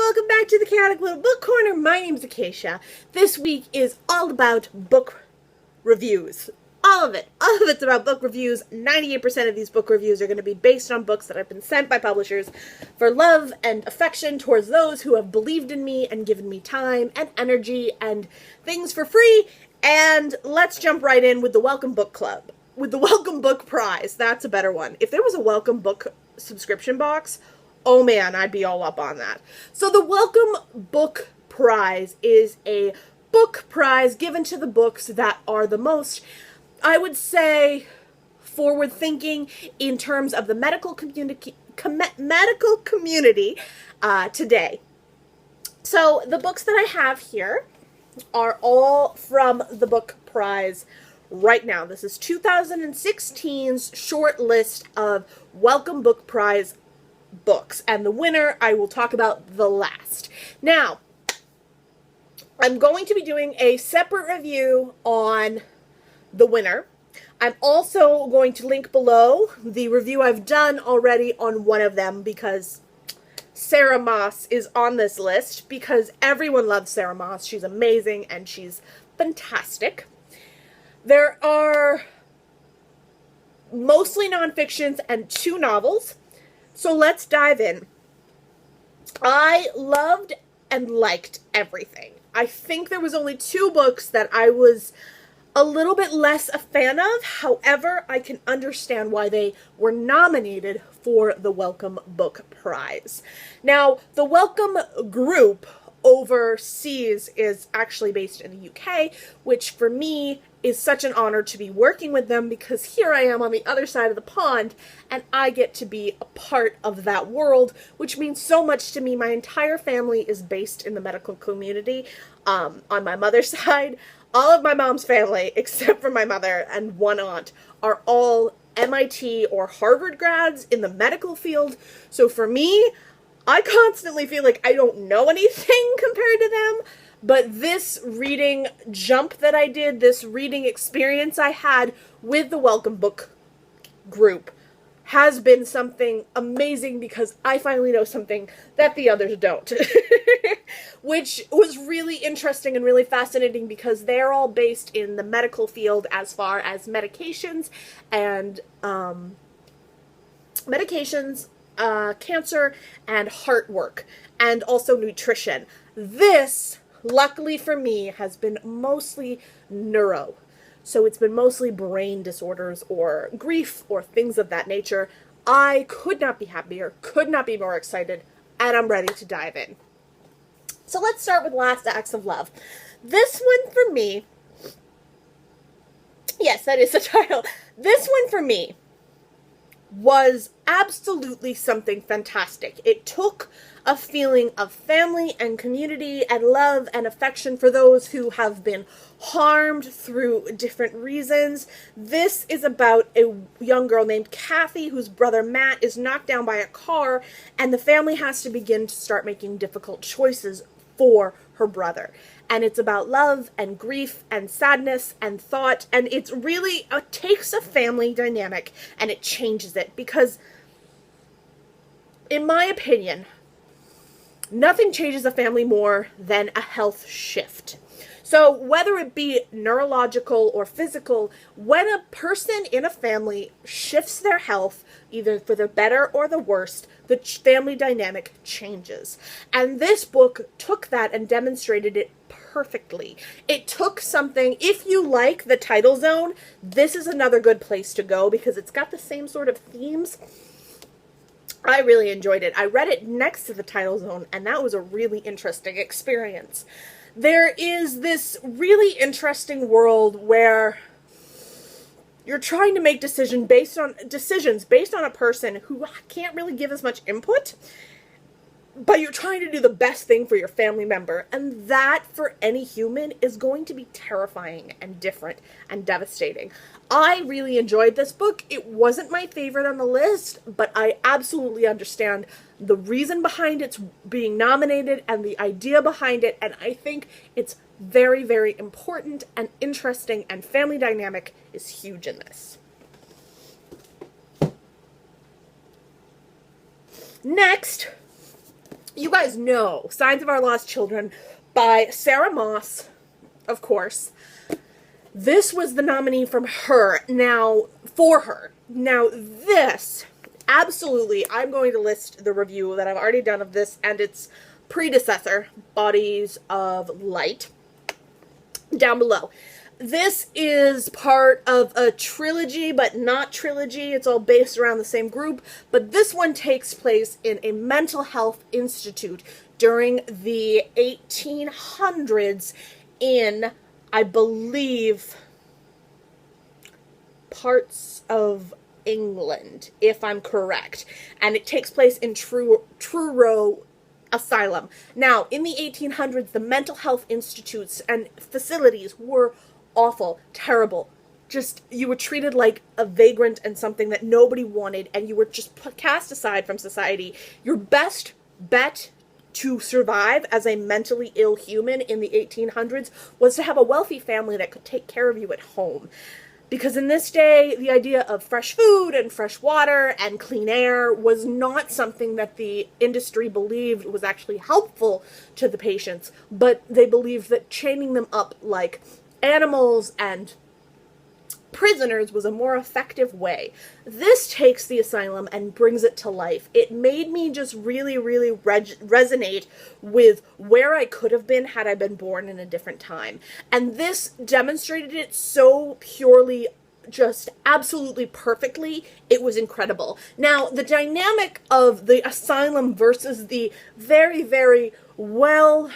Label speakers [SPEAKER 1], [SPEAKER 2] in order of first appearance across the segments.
[SPEAKER 1] welcome back to the Chaotic Little Book Corner. My name's Acacia. This week is all about book reviews. All of it. All of it's about book reviews. 98% of these book reviews are going to be based on books that have been sent by publishers for love and affection towards those who have believed in me and given me time and energy and things for free. And let's jump right in with the Welcome Book Club. With the Welcome Book Prize. That's a better one. If there was a Welcome Book subscription box, oh man, I'd be all up on that. So the Welcome Book Prize is a book prize given to the books that are the most, I would say, forward-thinking in terms of the medical community today. So the books that I have here are all from the book prize right now. This is 2016's short list of Welcome Book Prize books, and the winner I will talk about the last. Now, I'm going to be doing a separate review on the winner. I'm also going to link below the review I've done already on one of them because Sarah Moss is on this list because everyone loves Sarah Moss. She's amazing and she's fantastic. There are mostly nonfictions and 2 novels. So let's dive in. I loved and liked everything. I think there was only 2 books that I was a little bit less a fan of. However, I can understand why they were nominated for the Welcome Book Prize. Now, the Welcome Group overseas is actually based in the UK, which for me is such an honor to be working with them because here I am on the other side of the pond and I get to be a part of that world, which means so much to me. My entire family is based in the medical community. On my mother's side, all of my mom's family, except for my mother and one aunt, are all MIT or Harvard grads in the medical field. So for me, I constantly feel like I don't know anything compared to them. But this reading jump that I did, this reading experience I had with the Welcome Book Group has been something amazing because I finally know something that the others don't. Which was really interesting and really fascinating because they're all based in the medical field as far as medications and cancer and heart work and also nutrition. This, luckily for me, has been mostly neuro. So it's been mostly brain disorders or grief or things of that nature. I could not be happier, could not be more excited, and I'm ready to dive in. So let's start with Last Acts of Love. This one for me, yes, that is the title. This one for me was absolutely something fantastic. It took a feeling of family and community and love and affection for those who have been harmed through different reasons. This is about a young girl named Kathy whose brother Matt is knocked down by a car, and the family has to begin to start making difficult choices for her brother. And it's about love and grief and sadness and thought, and it's really, it takes a family dynamic and it changes it because, in my opinion, nothing changes a family more than a health shift. So whether it be neurological or physical, when a person in a family shifts their health, either for the better or the worst, the family dynamic changes. And this book took that and demonstrated it perfectly. It took something, if you like the title zone, this is another good place to go because it's got the same sort of themes. I really enjoyed it. I read it next to the title zone, and that was a really interesting experience. There is this really interesting world where you're trying to make decisions based on a person who can't really give as much input, but you're trying to do the best thing for your family member, and that for any human is going to be terrifying and different and devastating. I really enjoyed this book. It wasn't my favorite on the list, but I absolutely understand the reason behind its being nominated and the idea behind it, and I think it's very, very important and interesting, and family dynamic is huge in this. Next, you guys know Signs of Our Lost Children by Sarah Moss, of course. This was the nominee from her. Now, for her. Now, this, absolutely, I'm going to list the review that I've already done of this and its predecessor, Bodies of Light, down below. This is part of a trilogy, but not trilogy. It's all based around the same group, but this one takes place in a mental health institute during the 1800s in, I believe, parts of England, if I'm correct. And it takes place in Truro Asylum. Now, in the 1800s, the mental health institutes and facilities were awful, terrible. Just, you were treated like a vagrant and something that nobody wanted, and you were just cast aside from society. Your best bet to survive as a mentally ill human in the 1800s was to have a wealthy family that could take care of you at home. Because in this day, the idea of fresh food and fresh water and clean air was not something that the industry believed was actually helpful to the patients, but they believed that chaining them up like animals and prisoners was a more effective way. This takes the asylum and brings it to life. It made me just really, really resonate with where I could have been had I been born in a different time. And this demonstrated it so purely, just absolutely perfectly. It was incredible. Now, the dynamic of the asylum versus the very, very well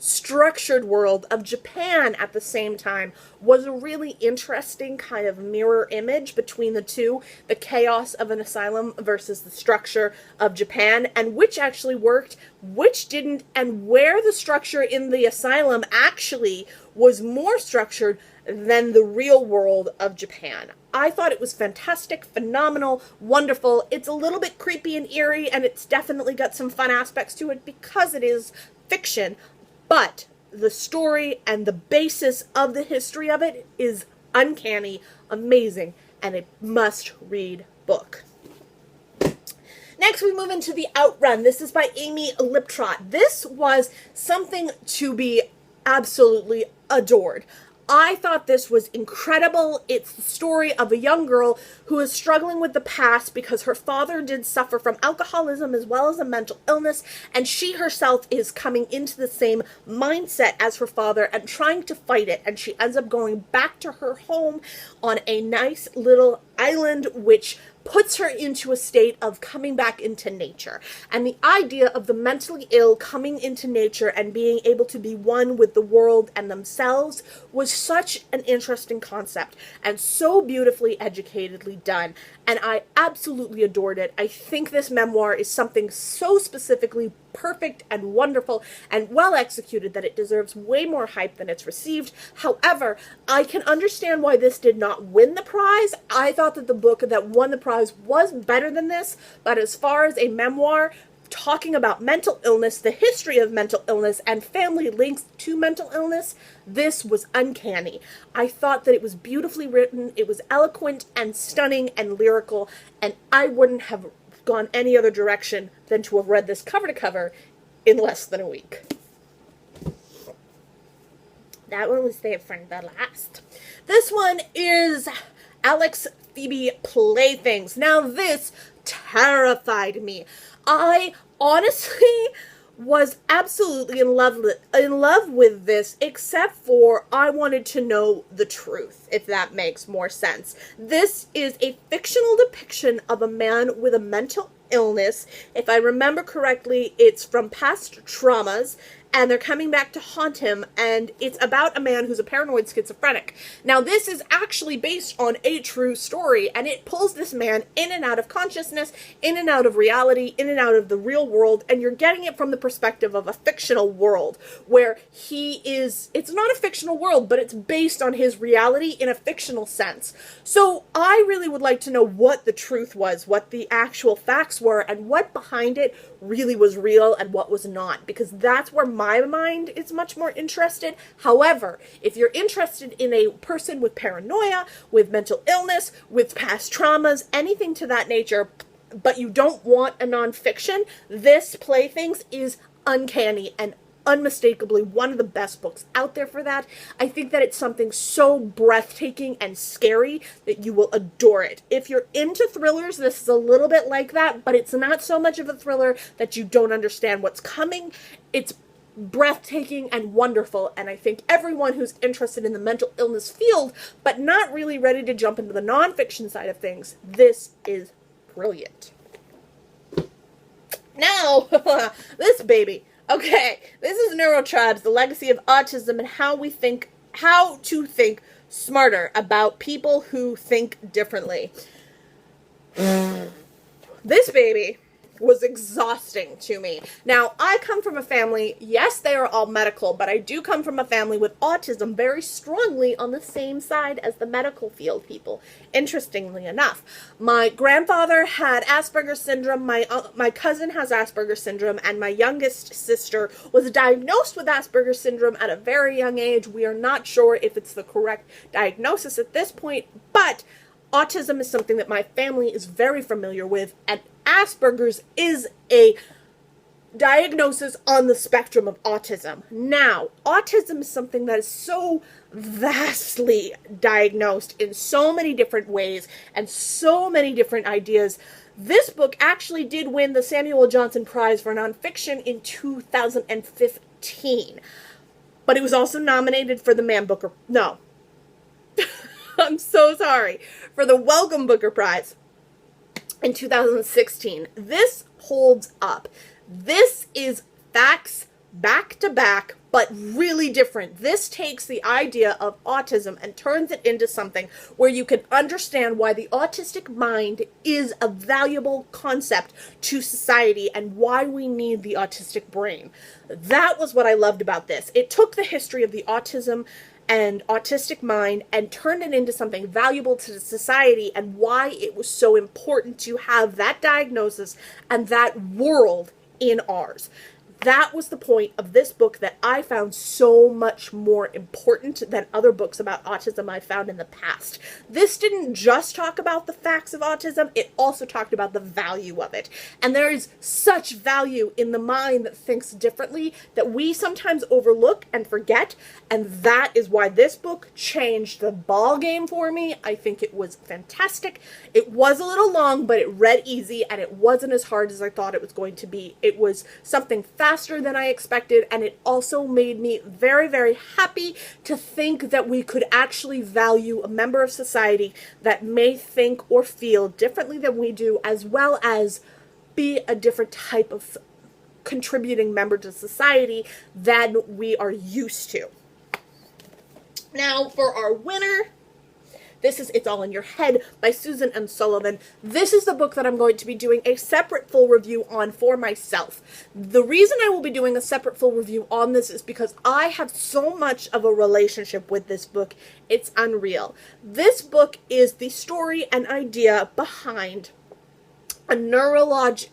[SPEAKER 1] structured world of Japan at the same time was a really interesting kind of mirror image between the two, the chaos of an asylum versus the structure of Japan, and which actually worked, which didn't, and where the structure in the asylum actually was more structured than the real world of Japan. I thought it was fantastic, phenomenal, wonderful. It's a little bit creepy and eerie, and it's definitely got some fun aspects to it because it is fiction. But the story and the basis of the history of it is uncanny, amazing, and a must-read book. Next, we move into the Outrun. This is by Amy Liptrot. This was something to be absolutely adored. I thought this was incredible. It's the story of a young girl who is struggling with the past because her father did suffer from alcoholism as well as a mental illness, and she herself is coming into the same mindset as her father and trying to fight it, and she ends up going back to her home on a nice little island, which puts her into a state of coming back into nature. And the idea of the mentally ill coming into nature and being able to be one with the world and themselves was such an interesting concept and so beautifully educatedly done. And I absolutely adored it. I think this memoir is something so specifically perfect and wonderful and well executed that it deserves way more hype than it's received. However, I can understand why this did not win the prize. I thought that the book that won the prize was better than this, but as far as a memoir talking about mental illness, the history of mental illness, and family links to mental illness, this was uncanny. I thought that it was beautifully written, it was eloquent and stunning and lyrical, and I wouldn't have gone any other direction than to have read this cover to cover in less than a week. That one was saved for the last. This one is Alex Phoebe Playthings. Now this terrified me. I honestly was absolutely in love with this, except for I wanted to know the truth, if that makes more sense. This is a fictional depiction of a man with a mental illness. If I remember correctly, it's from past traumas, and they're coming back to haunt him, and it's about a man who's a paranoid schizophrenic. Now, this is actually based on a true story, and it pulls this man in and out of consciousness, in and out of reality, in and out of the real world, and you're getting it from the perspective of a fictional world, where it's not a fictional world, but it's based on his reality in a fictional sense. So, I really would like to know what the truth was, what the actual facts were, and what behind it really was real and what was not, because that's where my mind is much more interested. However, if you're interested in a person with paranoia, with mental illness, with past traumas, anything to that nature, but you don't want a nonfiction, this Playthings is uncanny and unmistakably one of the best books out there for that. I think that it's something so breathtaking and scary that you will adore it. If you're into thrillers, this is a little bit like that, but it's not so much of a thriller that you don't understand what's coming. It's breathtaking and wonderful, and I think everyone who's interested in the mental illness field but not really ready to jump into the nonfiction side of things, this is brilliant. Now, this baby. Okay, this is Neuro Tribes, the legacy of autism and how to think smarter about people who think differently. This baby was exhausting to me. Now, I come from a family, yes, they are all medical, but I do come from a family with autism very strongly on the same side as the medical field people, interestingly enough. My grandfather had Asperger's syndrome, my cousin has Asperger's syndrome, and my youngest sister was diagnosed with Asperger's syndrome at a very young age. We are not sure if it's the correct diagnosis at this point, but autism is something that my family is very familiar with, and Asperger's is a diagnosis on the spectrum of autism. Now, autism is something that is so vastly diagnosed in so many different ways and so many different ideas. This book actually did win the Samuel Johnson Prize for Nonfiction in 2015, but it was also nominated for the Man Booker... No. I'm so sorry. For the Wellcome Booker Prize in 2016. This holds up. This is facts back to back, but really different. This takes the idea of autism and turns it into something where you can understand why the autistic mind is a valuable concept to society and why we need the autistic brain. That was what I loved about this. It took the history of the autism and autistic mind and turned it into something valuable to society and why it was so important to have that diagnosis and that world in ours. That was the point of this book that I found so much more important than other books about autism I found in the past. This didn't just talk about the facts of autism, it also talked about the value of it. And there is such value in the mind that thinks differently that we sometimes overlook and forget, and that is why this book changed the ball game for me. I think it was fantastic. It was a little long, but it read easy, and it wasn't as hard as I thought it was going to be. It was something faster than I expected, and it also made me very, very happy to think that we could actually value a member of society that may think or feel differently than we do, as well as be a different type of contributing member to society than we are used to. Now, for our winner, this is It's All in Your Head by Susan M. Sullivan. This is the book that I'm going to be doing a separate full review on for myself. The reason I will be doing a separate full review on this is because I have so much of a relationship with this book. It's unreal. This book is the story and idea behind a neurologic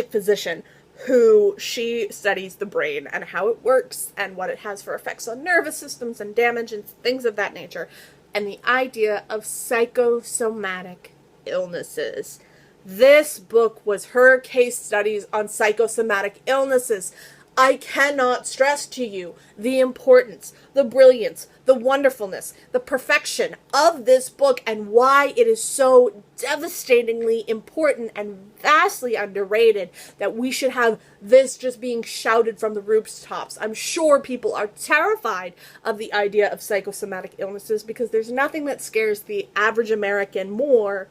[SPEAKER 1] physician who she studies the brain and how it works and what it has for effects on nervous systems and damage and things of that nature, and the idea of psychosomatic illnesses. This book was her case studies on psychosomatic illnesses. I cannot stress to you the importance, the brilliance, the wonderfulness, the perfection of this book and why it is so devastatingly important and vastly underrated that we should have this just being shouted from the rooftops. I'm sure people are terrified of the idea of psychosomatic illnesses because there's nothing that scares the average American more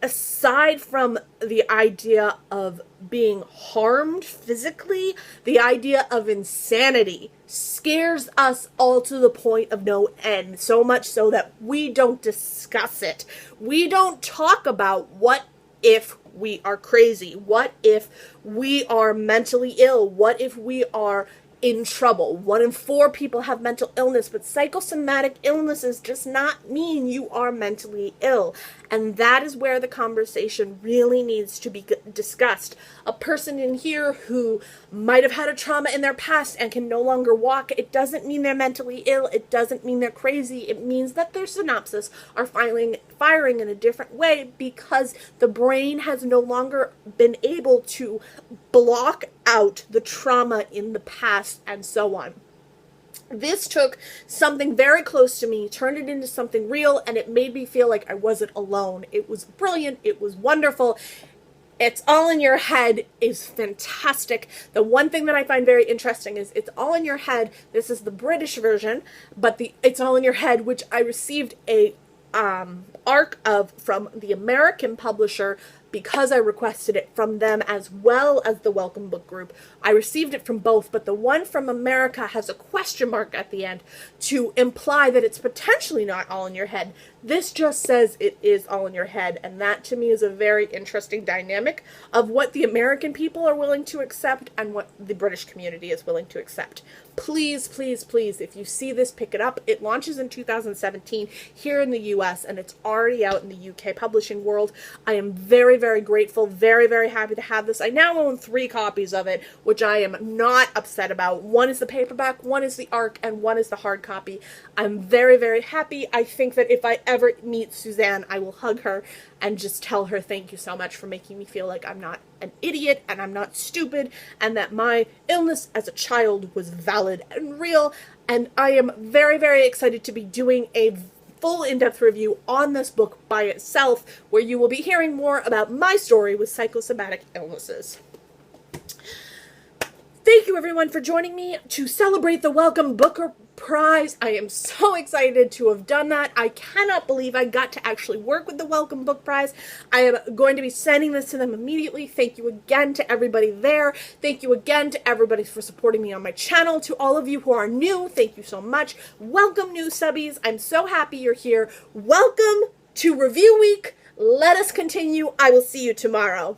[SPEAKER 1] aside from the idea of being harmed physically. The idea of insanity scares us all to the point of no end, so much so that we don't discuss it. We don't talk about what if we are crazy, what if we are mentally ill, what if we are in trouble. 1 in 4 people have mental illness, but psychosomatic illnesses does not mean you are mentally ill. And that is where the conversation really needs to be discussed. A person in here who might have had a trauma in their past and can no longer walk, it doesn't mean they're mentally ill. It doesn't mean they're crazy. It means that their synapses are firing in a different way because the brain has no longer been able to block out the trauma in the past and so on. This took something very close to me, turned it into something real, and it made me feel like I wasn't alone. It was brilliant. It was wonderful. It's All in Your Head is fantastic. The one thing that I find very interesting is It's All in Your Head. This is the British version, but the It's All in Your Head, which I received a arc of from the American publisher because I requested it from them as well as the Wellcome book group. I received it from both, but the one from America has a question mark at the end to imply that it's potentially not all in your head. This just says it is all in your head, and that to me is a very interesting dynamic of what the American people are willing to accept and what the British community is willing to accept. Please, please, please, if you see this, pick it up. It launches in 2017 here in the US, and it's already out in the UK publishing world. I am very, very grateful, very, very happy to have this. I now own 3 copies of it, which I am not upset about. 1 is the paperback, 1 is the ARC, and 1 is the hard copy. I'm very, very happy. I think that if I ever meet Suzanne, I will hug her and just tell her thank you so much for making me feel like I'm not an idiot and I'm not stupid and that my illness as a child was valid and real. And I am very, very excited to be doing a full in-depth review on this book by itself, where you will be hearing more about my story with psychosomatic illnesses. Thank you everyone for joining me to celebrate the Wellcome Booker Prize. I am so excited to have done that. I cannot believe I got to actually work with the Wellcome Book Prize. I am going to be sending this to them immediately. Thank you again to everybody there. Thank you again to everybody for supporting me on my channel. To all of you who are new, thank you so much. Welcome new subbies. I'm so happy you're here. Welcome to Review Week. Let us continue. I will see you tomorrow.